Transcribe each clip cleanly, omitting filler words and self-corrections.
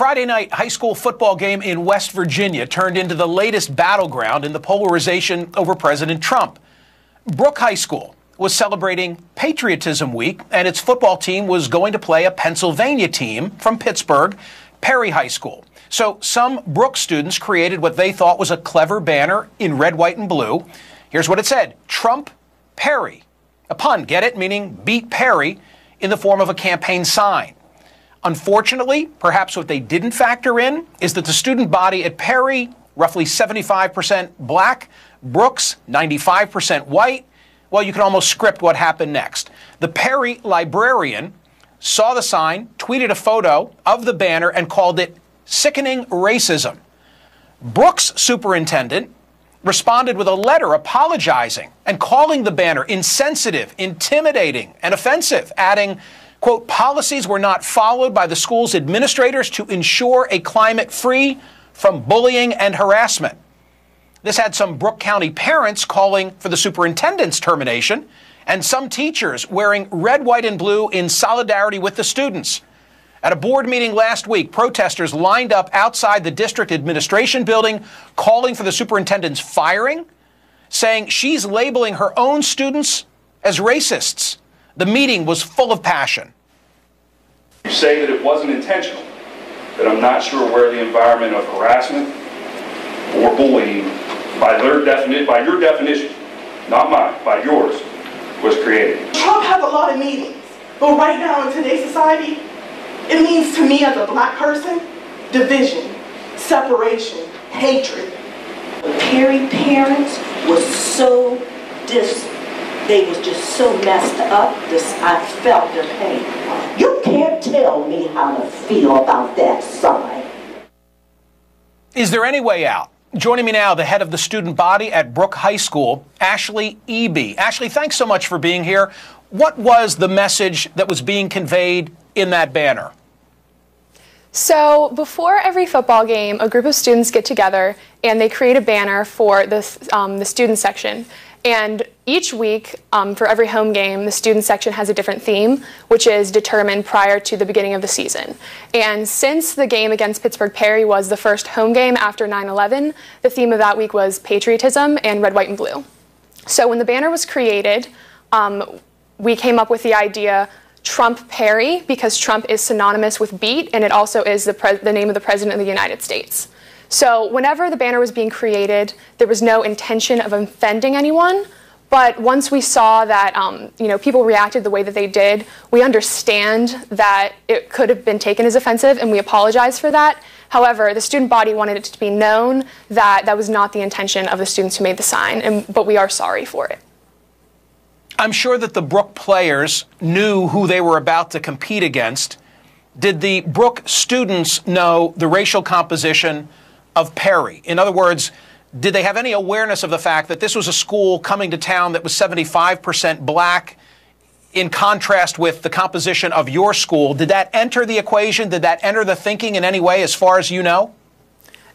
Friday night high school football game in West Virginia turned into the latest battleground in the polarization over President Trump. Brooke High School was celebrating Patriotism Week, and its football team was going to play a Pennsylvania team from Pittsburgh, Perry High School. So some Brooke students created what they thought was a clever banner in red, white, and blue. Here's what it said: Trump Perry. A pun, get it? Meaning beat Perry, in the form of a campaign sign. Unfortunately, perhaps what they didn't factor in is that the student body at Perry, roughly 75% black, Brooks, 95% white. Well, you can almost script what happened next. The Perry librarian saw the sign, tweeted a photo of the banner, and called it sickening racism. Brooks' superintendent responded with a letter apologizing and calling the banner insensitive, intimidating, and offensive, adding, quote, policies were not followed by the school's administrators to ensure a climate free from bullying and harassment. This had some Brooke County parents calling for the superintendent's termination, and some teachers wearing red, white, and blue in solidarity with the students. At a board meeting last week, protesters lined up outside the district administration building, calling for the superintendent's firing, saying she's labeling her own students as racists. The meeting was full of passion. You say that it wasn't intentional, that I'm not sure where the environment of harassment or bullying, by your definition, not mine, by yours, was created. Trump has a lot of meanings, but right now in today's society, it means to me as a black person, division, separation, hatred. The Perry parents was so they was just so messed up, I felt their pain. You can't tell me how to feel about that sign. Is there any way out? Joining me now, the head of the student body at Brooke High School, Ashley Eby. Ashley, thanks so much for being here. What was the message that was being conveyed in that banner? So before every football game, a group of students get together and they create a banner for the student section. And each week, for every home game, the student section has a different theme, which is determined prior to the beginning of the season. And since the game against Pittsburgh Perry was the first home game after 9/11, the theme of that week was patriotism and red, white, and blue. So when the banner was created, we came up with the idea Trump Perry, because Trump is synonymous with beat, and it also is the name of the President of the United States. So whenever the banner was being created, there was no intention of offending anyone. But once we saw that people reacted the way that they did, we understand that it could have been taken as offensive, and we apologize for that. However, the student body wanted it to be known that that was not the intention of the students who made the sign, but we are sorry for it. I'm sure that the Brooke players knew who they were about to compete against. Did the Brooke students know the racial composition of Perry? In other words, did they have any awareness of the fact that this was a school coming to town that was 75% black, in contrast with the composition of your school? Did that enter the equation? Did that enter the thinking in any way, as far as you know?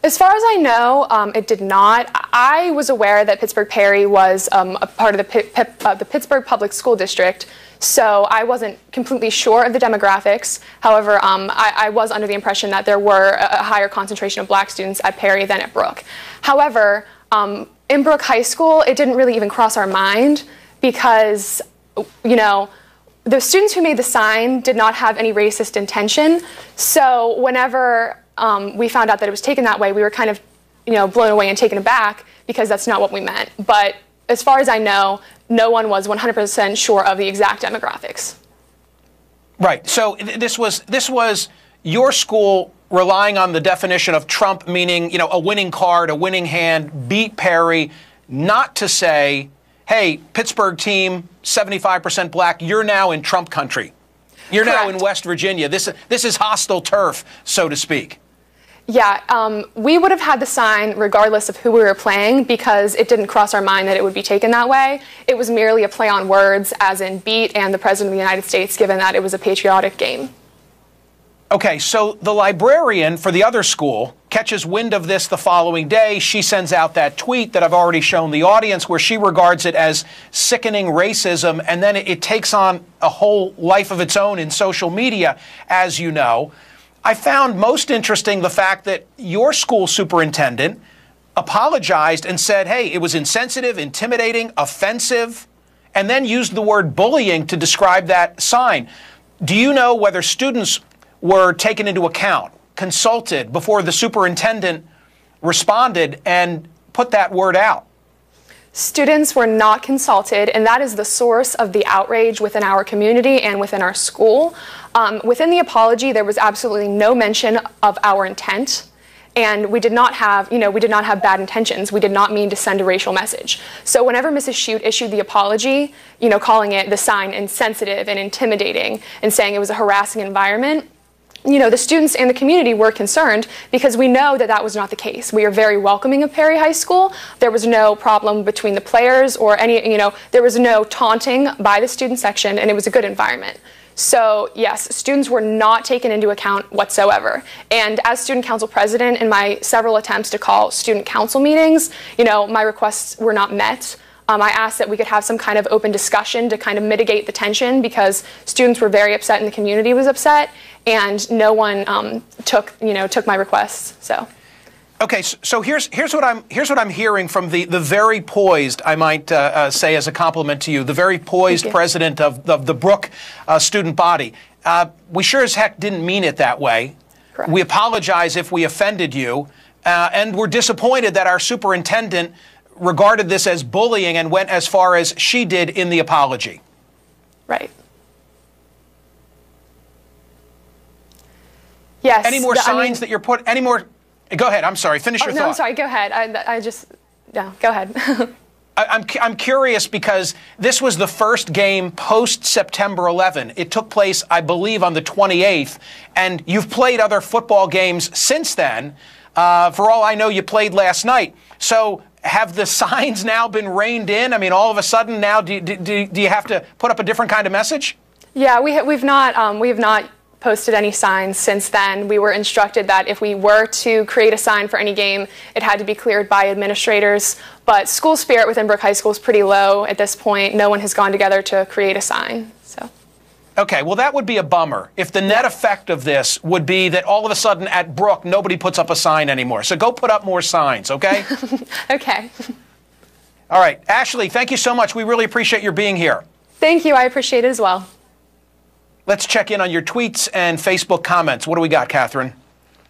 As far as I know, it did not. I was aware that Pittsburgh Perry was a part of the Pittsburgh Public School District, so I wasn't completely sure of the demographics. However, I was under the impression that there were a higher concentration of black students at Perry than at Brooke. However, in Brooke High School, it didn't really even cross our mind because, the students who made the sign did not have any racist intention. So whenever we found out that it was taken that way, we were kind of, blown away and taken aback, because that's not what we meant. But as far as I know, no one was 100% sure of the exact demographics. Right. So this was your school relying on the definition of Trump, meaning, a winning card, a winning hand, beat Perry, not to say, hey, Pittsburgh team, 75% black, you're now in Trump country. You're Correct. now in West Virginia. This is hostile turf, so to speak. Yeah, we would have had the sign regardless of who we were playing, because it didn't cross our mind that it would be taken that way. It was merely a play on words, as in beat and the President of the United States, given that it was a patriotic game. Okay, so the librarian for the other school catches wind of this the following day. She sends out that tweet that I've already shown the audience, where she regards it as sickening racism, and then it takes on a whole life of its own in social media, as you know. I found most interesting the fact that your school superintendent apologized and said, hey, it was insensitive, intimidating, offensive, and then used the word bullying to describe that sign. Do you know whether students were taken into account, consulted before the superintendent responded and put that word out? Students were not consulted, and that is the source of the outrage within our community and within our school. Within the apology, there was absolutely no mention of our intent. And we did not have, bad intentions. We did not mean to send a racial message. So whenever Mrs. Shute issued the apology, calling it the sign insensitive and intimidating and saying it was a harassing environment, the students and the community were concerned because we know that that was not the case. We are very welcoming of Perry High School. There was no problem between the players or there was no taunting by the student section, and it was a good environment. So yes, students were not taken into account whatsoever. And as student council president, in my several attempts to call student council meetings, my requests were not met. I asked that we could have some kind of open discussion to kind of mitigate the tension because students were very upset and the community was upset, and no one took my requests. So. Okay, so here's what I'm hearing from the very poised, I might say as a compliment to you, the very poised president of the Brook student body. We sure as heck didn't mean it that way. Correct. We apologize if we offended you, and we're disappointed that our superintendent regarded this as bullying and went as far as she did in the apology. Right. Yes. Any more signs that you're put? Any more? Go ahead. I'm sorry. Finish your thought. No, I'm sorry. Go ahead. Go ahead. I'm curious because this was the first game post-September 11. It took place, I believe, on the 28th, and you've played other football games since then. For all I know, you played last night. So have the signs now been reined in? I mean, all of a sudden now, do you have to put up a different kind of message? Yeah, we've not posted any signs since then. We were instructed that if we were to create a sign for any game, it had to be cleared by administrators. But school spirit within Brook High School is pretty low at this point. No one has gone together to create a sign. So. Okay, well, that would be a bummer if the net effect of this would be that all of a sudden at Brook, nobody puts up a sign anymore. So go put up more signs, okay? Okay. All right. Ashley, thank you so much. We really appreciate your being here. Thank you. I appreciate it as well. Let's check in on your tweets and Facebook comments. What do we got, Catherine?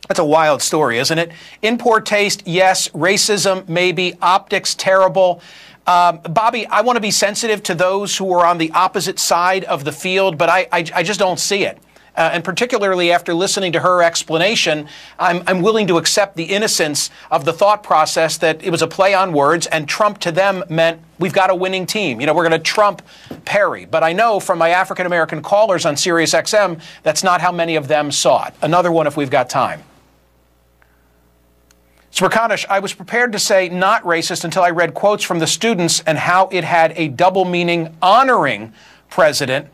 That's a wild story, isn't it? In poor taste, yes. Racism, maybe. Optics, terrible. Bobby, I want to be sensitive to those who are on the opposite side of the field, but I just don't see it. And particularly after listening to her explanation, I'm willing to accept the innocence of the thought process that it was a play on words, and Trump to them meant we've got a winning team. We're going to trump Perry. But I know from my African-American callers on Sirius XM, that's not how many of them saw it. Another one if we've got time. Smerconish, I was prepared to say not racist until I read quotes from the students and how it had a double meaning honoring president.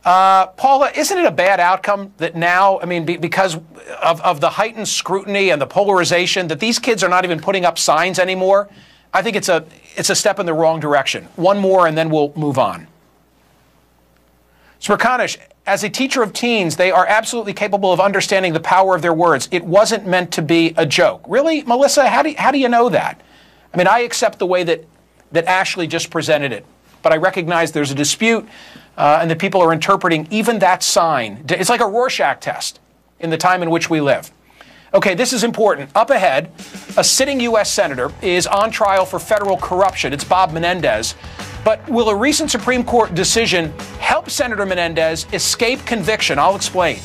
Paula, isn't it a bad outcome that now, because of the heightened scrutiny and the polarization, that these kids are not even putting up signs anymore? I think it's a step in the wrong direction. One more and then we'll move on. Smerconish, as a teacher of teens, they are absolutely capable of understanding the power of their words. It wasn't meant to be a joke. Really, Melissa, how do you know that? I accept the way that Ashley just presented it, but I recognize there's a dispute and that people are interpreting even that sign. It's like a Rorschach test in the time in which we live. Okay, this is important. Up ahead, a sitting U.S. senator is on trial for federal corruption. It's Bob Menendez. But will a recent Supreme Court decision help Senator Menendez escape conviction? I'll explain.